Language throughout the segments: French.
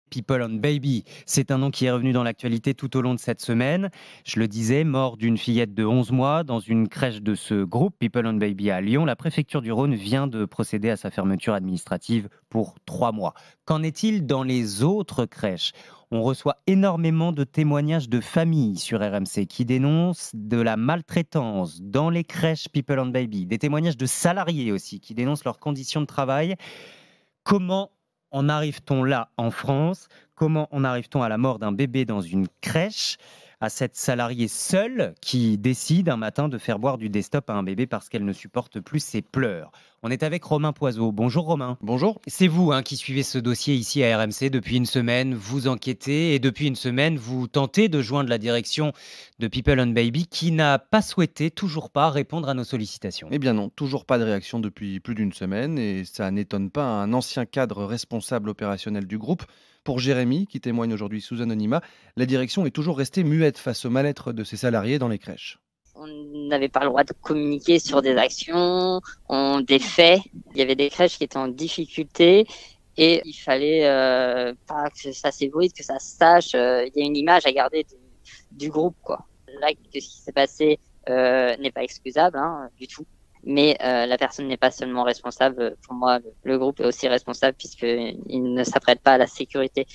People on Baby, c'est un nom qui est revenu dans l'actualité tout au long de cette semaine. Je le disais, mort d'une fillette de 11 mois dans une crèche de ce groupe People on Baby à Lyon. La préfecture du Rhône vient de procéder à sa fermeture administrative pour 3 mois. Qu'en est-il dans les autres crèches? On reçoit énormément de témoignages de familles sur RMC qui dénoncent de la maltraitance dans les crèches People on Baby. Des témoignages de salariés aussi qui dénoncent leurs conditions de travail. Comment en arrive-t-on là en France? Comment en arrive-t-on à la mort d'un bébé dans une crèche? À cette salariée seule qui décide un matin de faire boire du Destop à un bébé parce qu'elle ne supporte plus ses pleurs. On est avec Romain Poiseau. Bonjour Romain. Bonjour. C'est vous qui suivez ce dossier ici à RMC depuis une semaine. Vous enquêtez et depuis une semaine, vous tentez de joindre la direction de People on Baby qui n'a pas souhaité, toujours pas, répondre à nos sollicitations. Eh bien non, toujours pas de réaction depuis plus d'une semaine et ça n'étonne pas un ancien cadre responsable opérationnel du groupe. Pour Jérémy, qui témoigne aujourd'hui sous anonymat, la direction est toujours restée muette face au mal-être de ses salariés dans les crèches. On n'avait pas le droit de communiquer sur des actions, des faits. Il y avait des crèches qui étaient en difficulté et il fallait pas que ça s'ébruite, que ça se sache. Il y a une image à garder du groupe, quoi. Là, ce qui s'est passé n'est pas excusable du tout. Mais la personne n'est pas seulement responsable. Pour moi, le groupe est aussi responsable puisqu'il ne s'apprête pas à la sécurité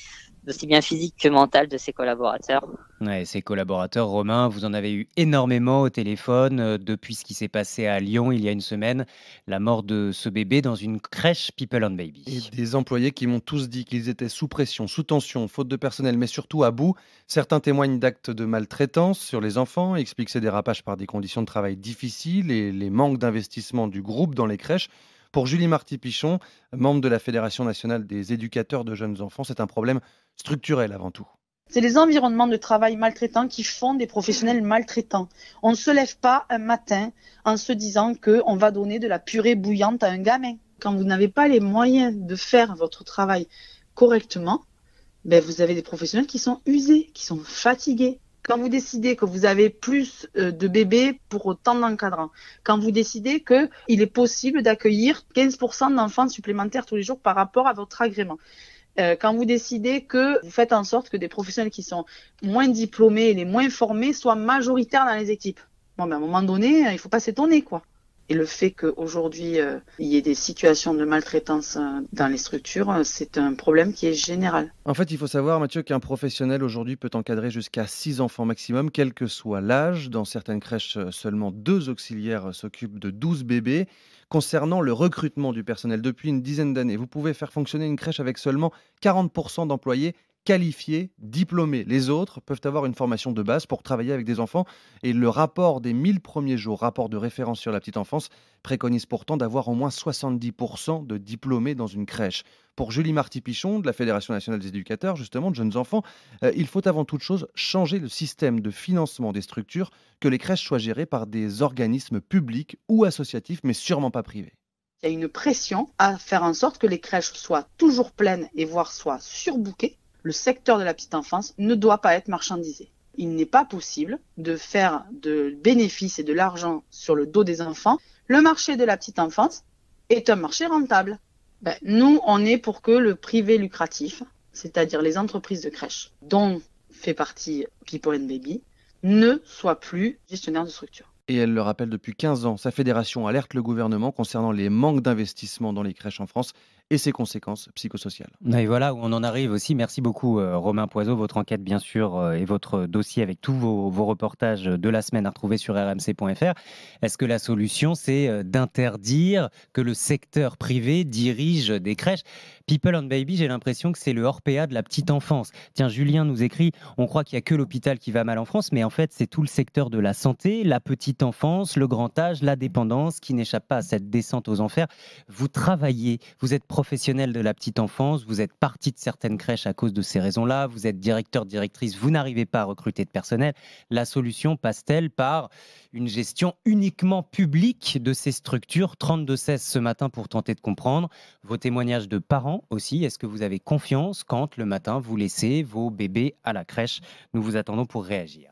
aussi bien physique que mentale de ses collaborateurs. Ouais, ses collaborateurs, Romain, vous en avez eu énormément au téléphone depuis ce qui s'est passé à Lyon il y a une semaine, la mort de ce bébé dans une crèche People on Et Baby. des employés qui m'ont tous dit qu'ils étaient sous pression, sous tension, faute de personnel, mais surtout à bout. Certains témoignent d'actes de maltraitance sur les enfants, expliquent ces dérapages par des conditions de travail difficiles et les manques d'investissement du groupe dans les crèches. Pour Julie Marty-Pichon, membre de la Fédération nationale des éducateurs de jeunes enfants, c'est un problème structurel avant tout. C'est les environnements de travail maltraitants qui font des professionnels maltraitants. On ne se lève pas un matin en se disant qu'on va donner de la purée bouillante à un gamin. Quand vous n'avez pas les moyens de faire votre travail correctement, vous avez des professionnels qui sont usés, qui sont fatigués. Quand vous décidez que vous avez plus de bébés pour autant d'encadrants, quand vous décidez qu'il est possible d'accueillir 15% d'enfants supplémentaires tous les jours par rapport à votre agrément, quand vous décidez que vous faites en sorte que des professionnels qui sont moins diplômés et les moins formés soient majoritaires dans les équipes. À un moment donné, il ne faut pas s'étonner, quoi. Et le fait qu'aujourd'hui, il y ait des situations de maltraitance dans les structures, c'est un problème qui est général. En fait, il faut savoir, Mathieu, qu'un professionnel aujourd'hui peut encadrer jusqu'à 6 enfants maximum, quel que soit l'âge. Dans certaines crèches, seulement 2 auxiliaires s'occupent de 12 bébés. Concernant le recrutement du personnel, depuis une dizaine d'années, vous pouvez faire fonctionner une crèche avec seulement 40% d'employés qualifiés, diplômés. Les autres peuvent avoir une formation de base pour travailler avec des enfants. Et le rapport des 1000 premiers jours, rapport de référence sur la petite enfance, préconise pourtant d'avoir au moins 70% de diplômés dans une crèche. Pour Julie Marty-Pichon, de la Fédération nationale des éducateurs, justement, de jeunes enfants, il faut avant toute chose changer le système de financement des structures, que les crèches soient gérées par des organismes publics ou associatifs, mais sûrement pas privés. Il y a une pression à faire en sorte que les crèches soient toujours pleines et voire soient surbookées. Le secteur de la petite enfance ne doit pas être marchandisé. Il n'est pas possible de faire de bénéfices et de l'argent sur le dos des enfants. Le marché de la petite enfance est un marché rentable. Nous, on est pour que le privé lucratif, c'est-à-dire les entreprises de crèches, dont fait partie People and Baby, ne soit plus gestionnaire de structure. Et elle le rappelle depuis 15 ans, sa fédération alerte le gouvernement concernant les manques d'investissement dans les crèches en France et ses conséquences psychosociales. Et voilà où on en arrive aussi. Merci beaucoup Romain Poiseau. Votre enquête bien sûr et votre dossier avec tous vos reportages de la semaine à retrouver sur rmc.fr. Est-ce que la solution c'est d'interdire que le secteur privé dirige des crèches? People on Baby, j'ai l'impression que c'est le hors-PA de la petite enfance. Tiens, Julien nous écrit, on croit qu'il n'y a que l'hôpital qui va mal en France, mais en fait c'est tout le secteur de la santé, la petite enfance, le grand âge, la dépendance qui n'échappe pas à cette descente aux enfers. Vous travaillez, vous êtes professionnel de la petite enfance, vous êtes parti de certaines crèches à cause de ces raisons-là, vous êtes directeur, directrice, vous n'arrivez pas à recruter de personnel. La solution passe-t-elle par une gestion uniquement publique de ces structures? 32-16 ce matin pour tenter de comprendre. Vos témoignages de parents aussi, est-ce que vous avez confiance quand le matin vous laissez vos bébés à la crèche? Nous vous attendons pour réagir.